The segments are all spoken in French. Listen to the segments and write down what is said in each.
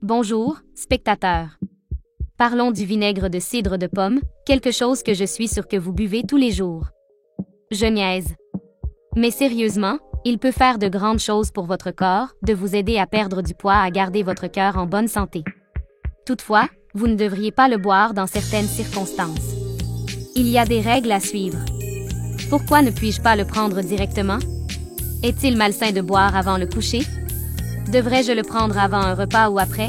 Bonjour, spectateurs. Parlons du vinaigre de cidre de pomme, quelque chose que je suis sûr que vous buvez tous les jours. Je niaise. Mais sérieusement, il peut faire de grandes choses pour votre corps, de vous aider à perdre du poids, à garder votre cœur en bonne santé. Toutefois, vous ne devriez pas le boire dans certaines circonstances. Il y a des règles à suivre. Pourquoi ne puis-je pas le prendre directement? Est-il malsain de boire avant le coucher? Devrais-je le prendre avant un repas ou après?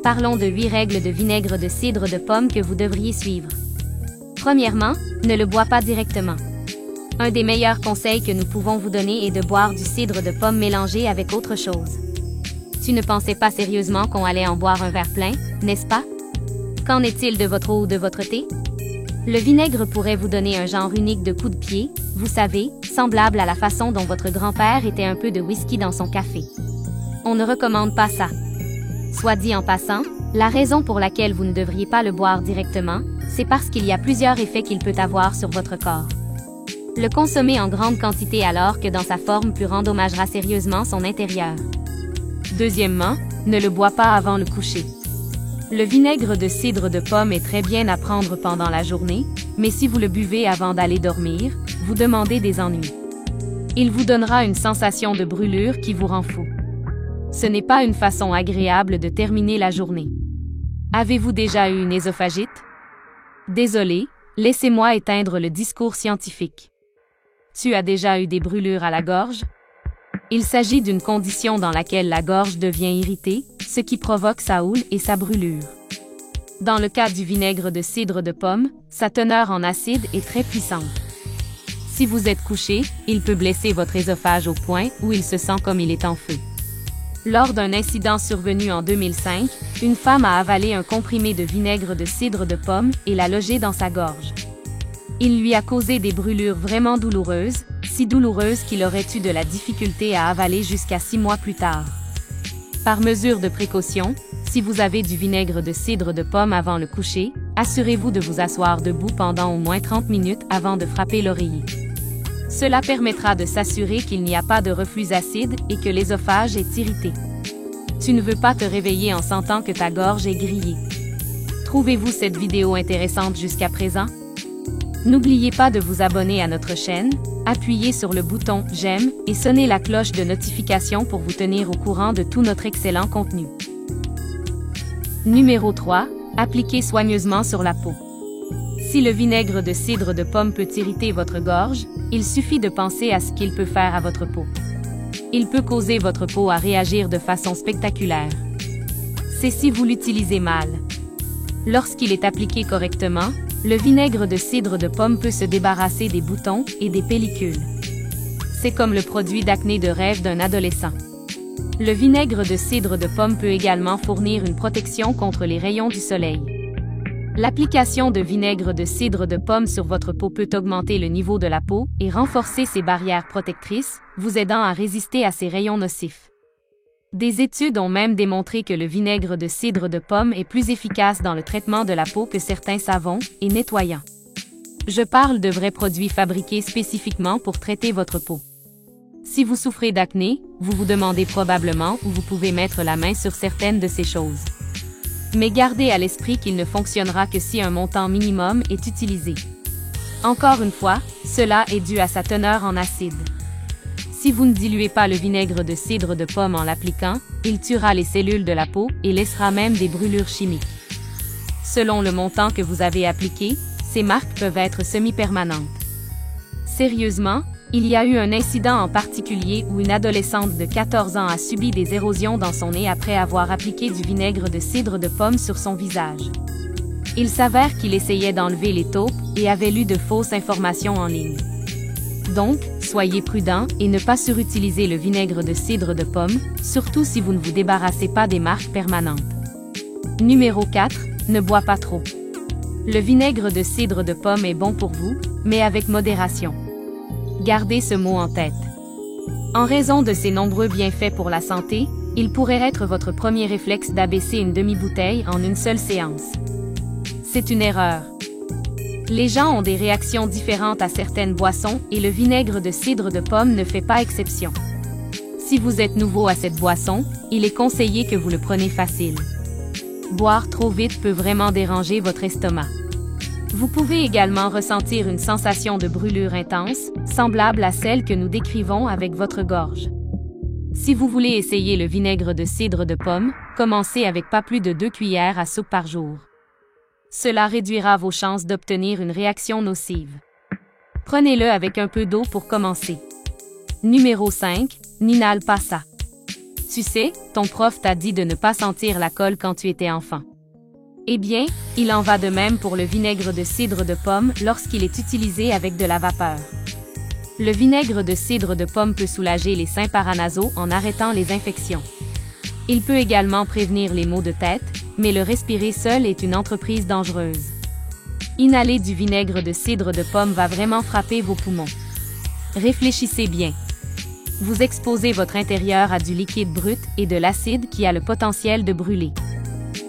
Parlons de 8 règles de vinaigre de cidre de pomme que vous devriez suivre. Premièrement, ne le bois pas directement. Un des meilleurs conseils que nous pouvons vous donner est de boire du cidre de pomme mélangé avec autre chose. Tu ne pensais pas sérieusement qu'on allait en boire un verre plein, n'est-ce pas? Qu'en est-il de votre eau ou de votre thé? Le vinaigre pourrait vous donner un genre unique de coup de pied, vous savez, semblable à la façon dont votre grand-père était un peu de whisky dans son café. On ne recommande pas ça. Soit dit en passant, la raison pour laquelle vous ne devriez pas le boire directement, c'est parce qu'il y a plusieurs effets qu'il peut avoir sur votre corps. Le consommer en grande quantité alors que dans sa forme pure endommagera sérieusement son intérieur. Deuxièmement, ne le bois pas avant le coucher. Le vinaigre de cidre de pomme est très bien à prendre pendant la journée, mais si vous le buvez avant d'aller dormir, vous demandez des ennuis. Il vous donnera une sensation de brûlure qui vous rend fou. Ce n'est pas une façon agréable de terminer la journée. Avez-vous déjà eu une œsophagite? Désolé, laissez-moi éteindre le discours scientifique. Tu as déjà eu des brûlures à la gorge? Il s'agit d'une condition dans laquelle la gorge devient irritée, ce qui provoque sa houle et sa brûlure. Dans le cas du vinaigre de cidre de pomme, sa teneur en acide est très puissante. Si vous êtes couché, il peut blesser votre œsophage au point où il se sent comme il est en feu. Lors d'un incident survenu en 2005, une femme a avalé un comprimé de vinaigre de cidre de pomme et l'a logé dans sa gorge. Il lui a causé des brûlures vraiment douloureuses, si douloureuses qu'il aurait eu de la difficulté à avaler jusqu'à 6 mois plus tard. Par mesure de précaution, si vous avez du vinaigre de cidre de pomme avant le coucher, assurez-vous de vous asseoir debout pendant au moins 30 minutes avant de frapper l'oreiller. Cela permettra de s'assurer qu'il n'y a pas de reflux acide et que l'œsophage est irrité. Tu ne veux pas te réveiller en sentant que ta gorge est grillée. Trouvez-vous cette vidéo intéressante jusqu'à présent? N'oubliez pas de vous abonner à notre chaîne, appuyez sur le bouton « J'aime » et sonnez la cloche de notification pour vous tenir au courant de tout notre excellent contenu. Numéro 3. Appliquez soigneusement sur la peau. Si le vinaigre de cidre de pomme peut irriter votre gorge, il suffit de penser à ce qu'il peut faire à votre peau. Il peut causer votre peau à réagir de façon spectaculaire. C'est si vous l'utilisez mal. Lorsqu'il est appliqué correctement, le vinaigre de cidre de pomme peut se débarrasser des boutons et des pellicules. C'est comme le produit d'acné de rêve d'un adolescent. Le vinaigre de cidre de pomme peut également fournir une protection contre les rayons du soleil. L'application de vinaigre de cidre de pomme sur votre peau peut augmenter le niveau de la peau et renforcer ses barrières protectrices, vous aidant à résister à ces rayons nocifs. Des études ont même démontré que le vinaigre de cidre de pomme est plus efficace dans le traitement de la peau que certains savons et nettoyants. Je parle de vrais produits fabriqués spécifiquement pour traiter votre peau. Si vous souffrez d'acné, vous vous demandez probablement où vous pouvez mettre la main sur certaines de ces choses. Mais gardez à l'esprit qu'il ne fonctionnera que si un montant minimum est utilisé. Encore une fois, cela est dû à sa teneur en acide. Si vous ne diluez pas le vinaigre de cidre de pomme en l'appliquant, il tuera les cellules de la peau et laissera même des brûlures chimiques. Selon le montant que vous avez appliqué, ces marques peuvent être semi-permanentes. Sérieusement, il y a eu un incident en particulier où une adolescente de 14 ans a subi des érosions dans son nez après avoir appliqué du vinaigre de cidre de pomme sur son visage. Il s'avère qu'il essayait d'enlever les taupes et avait lu de fausses informations en ligne. Donc, soyez prudent et ne pas surutiliser le vinaigre de cidre de pomme, surtout si vous ne vous débarrassez pas des marques permanentes. Numéro 4. Ne bois pas trop. Le vinaigre de cidre de pomme est bon pour vous, mais avec modération. Gardez ce mot en tête. En raison de ses nombreux bienfaits pour la santé, il pourrait être votre premier réflexe d'abaisser une demi-bouteille en une seule séance. C'est une erreur. Les gens ont des réactions différentes à certaines boissons et le vinaigre de cidre de pomme ne fait pas exception. Si vous êtes nouveau à cette boisson, il est conseillé que vous le preniez facile. Boire trop vite peut vraiment déranger votre estomac. Vous pouvez également ressentir une sensation de brûlure intense, semblable à celle que nous décrivons avec votre gorge. Si vous voulez essayer le vinaigre de cidre de pomme, commencez avec pas plus de 2 cuillères à soupe par jour. Cela réduira vos chances d'obtenir une réaction nocive. Prenez-le avec un peu d'eau pour commencer. Numéro 5. N'inhale pas ça. Tu sais, ton prof t'a dit de ne pas sentir la colle quand tu étais enfant. Eh bien, il en va de même pour le vinaigre de cidre de pomme lorsqu'il est utilisé avec de la vapeur. Le vinaigre de cidre de pomme peut soulager les seins paranasaux en arrêtant les infections. Il peut également prévenir les maux de tête, mais le respirer seul est une entreprise dangereuse. Inhaler du vinaigre de cidre de pomme va vraiment frapper vos poumons. Réfléchissez bien. Vous exposez votre intérieur à du liquide brut et de l'acide qui a le potentiel de brûler.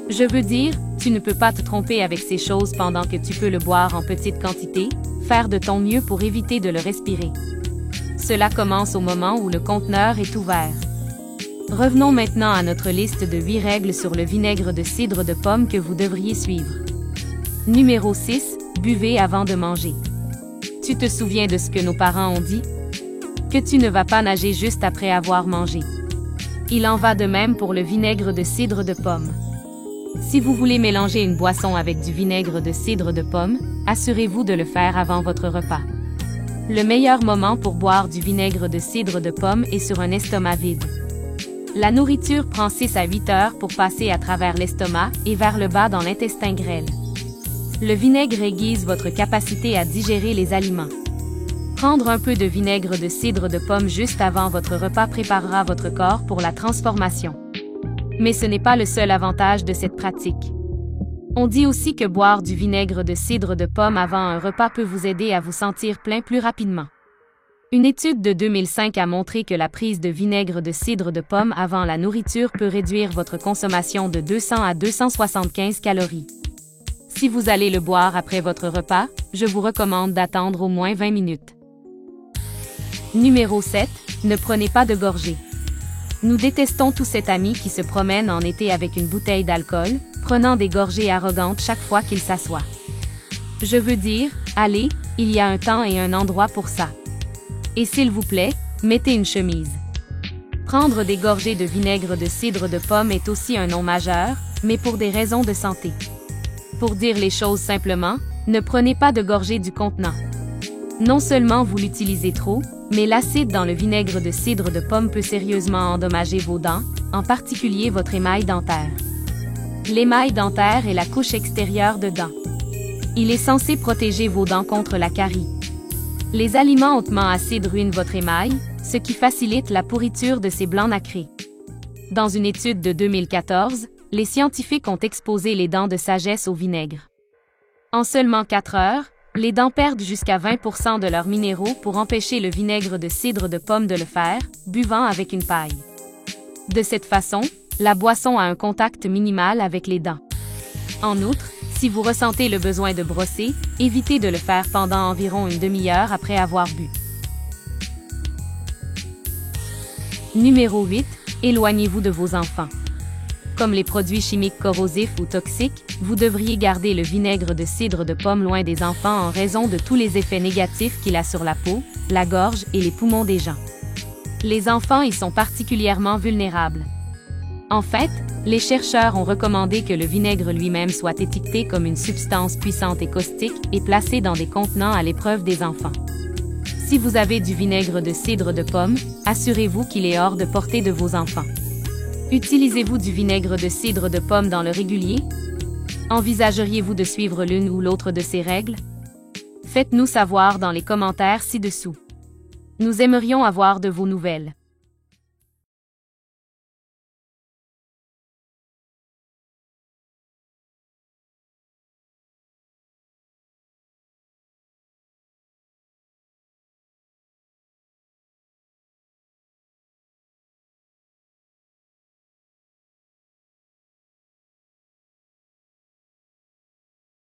Je veux dire, tu ne peux pas te tromper avec ces choses pendant que tu peux le boire en petite quantité, faire de ton mieux pour éviter de le respirer. Cela commence au moment où le conteneur est ouvert. Revenons maintenant à notre liste de 8 règles sur le vinaigre de cidre de pomme que vous devriez suivre. Numéro 6. Buvez avant de manger. Tu te souviens de ce que nos parents ont dit? Que tu ne vas pas nager juste après avoir mangé. Il en va de même pour le vinaigre de cidre de pomme. Si vous voulez mélanger une boisson avec du vinaigre de cidre de pomme, assurez-vous de le faire avant votre repas. Le meilleur moment pour boire du vinaigre de cidre de pomme est sur un estomac vide. La nourriture prend 6 à 8 heures pour passer à travers l'estomac et vers le bas dans l'intestin grêle. Le vinaigre aiguise votre capacité à digérer les aliments. Prendre un peu de vinaigre de cidre de pomme juste avant votre repas préparera votre corps pour la transformation. Mais ce n'est pas le seul avantage de cette pratique. On dit aussi que boire du vinaigre de cidre de pomme avant un repas peut vous aider à vous sentir plein plus rapidement. Une étude de 2005 a montré que la prise de vinaigre de cidre de pomme avant la nourriture peut réduire votre consommation de 200 à 275 calories. Si vous allez le boire après votre repas, je vous recommande d'attendre au moins 20 minutes. Numéro 7. Ne prenez pas de gorgées. Nous détestons tout cet ami qui se promène en été avec une bouteille d'alcool, prenant des gorgées arrogantes chaque fois qu'il s'assoit. Je veux dire, allez, il y a un temps et un endroit pour ça. Et s'il vous plaît, mettez une chemise. Prendre des gorgées de vinaigre de cidre de pomme est aussi un non majeur, mais pour des raisons de santé. Pour dire les choses simplement, ne prenez pas de gorgées du contenant. Non seulement vous l'utilisez trop, mais l'acide dans le vinaigre de cidre de pomme peut sérieusement endommager vos dents, en particulier votre émail dentaire. L'émail dentaire est la couche extérieure de dents. Il est censé protéger vos dents contre la carie. Les aliments hautement acides ruinent votre émail, ce qui facilite la pourriture de ces blancs nacrés. Dans une étude de 2014, les scientifiques ont exposé les dents de sagesse au vinaigre. En seulement 4 heures, les dents perdent jusqu'à 20% de leurs minéraux pour empêcher le vinaigre de cidre de pomme de le faire, buvant avec une paille. De cette façon, la boisson a un contact minimal avec les dents. En outre, si vous ressentez le besoin de brosser, évitez de le faire pendant environ une demi-heure après avoir bu. Numéro 8. Éloignez-vous de vos enfants. Comme les produits chimiques corrosifs ou toxiques, vous devriez garder le vinaigre de cidre de pomme loin des enfants en raison de tous les effets négatifs qu'il a sur la peau, la gorge et les poumons des gens. Les enfants y sont particulièrement vulnérables. En fait, les chercheurs ont recommandé que le vinaigre lui-même soit étiqueté comme une substance puissante et caustique et placé dans des contenants à l'épreuve des enfants. Si vous avez du vinaigre de cidre de pomme, assurez-vous qu'il est hors de portée de vos enfants. Utilisez-vous du vinaigre de cidre de pomme dans le régulier? Envisageriez-vous de suivre l'une ou l'autre de ces règles? Faites-nous savoir dans les commentaires ci-dessous. Nous aimerions avoir de vos nouvelles.